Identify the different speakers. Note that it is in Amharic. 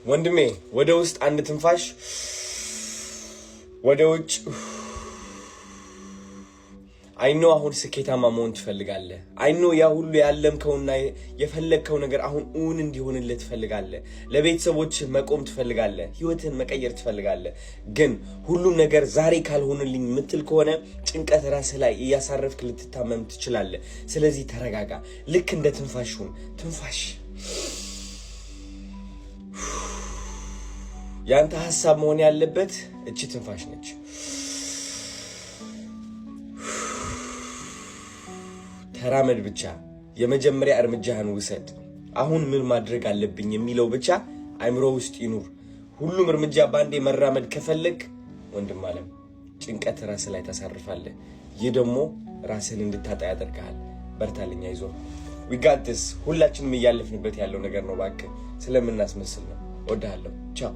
Speaker 1: ወንድሜ ወደ ውስጥ አንድ ትንፋሽ ወደ ውጭ አይኖ አሁን ስኬታማ መሆን ትፈልጋለህ አይኖ ያ ሁሉ ያለምከውና የፈለግከው ነገር አሁን እውን እንዲሆንልህ ትፈልጋለህ ለቤተሰቦች መቆም ትፈልጋለህ ህይወትን መቀየር ትፈልጋለህ ግን ሁሉም ነገር ዛሬ ካልሆነልኝ ምትል ከሆነ ጭንቀት ራስ ላይ ያሳረፍክ ልትታመም ትችላለህ ስለዚህ ተረጋጋ ልክ እንደ ትንፋሽ ሁን ትንፋሽ ያንተ ሐሳብ መሆን ያለበት እቺ ትንፋሽ ነች ተራመድ ብቻ የመጀመሪያ እርምጃህን ውሰድ አሁን ምን ማድረግ አለብኝ የሚለው ብቻ አይምሮ ውስጥ ይኑር ሁሉም እርምጃ ባንዴ መራመድ ከፈለክ ወንድም ዓለም ጭንቀት ራስ ላይ ታሳርፋለህ ይህ ደግሞ ራስን እንድታጣ ያደርጋል በርታልኛ ይዞ we got this ሁላችንም ያለፍንበት ያለው ነገር ነው ባክ ስለምናስመስል ነው ወዳለው ቻው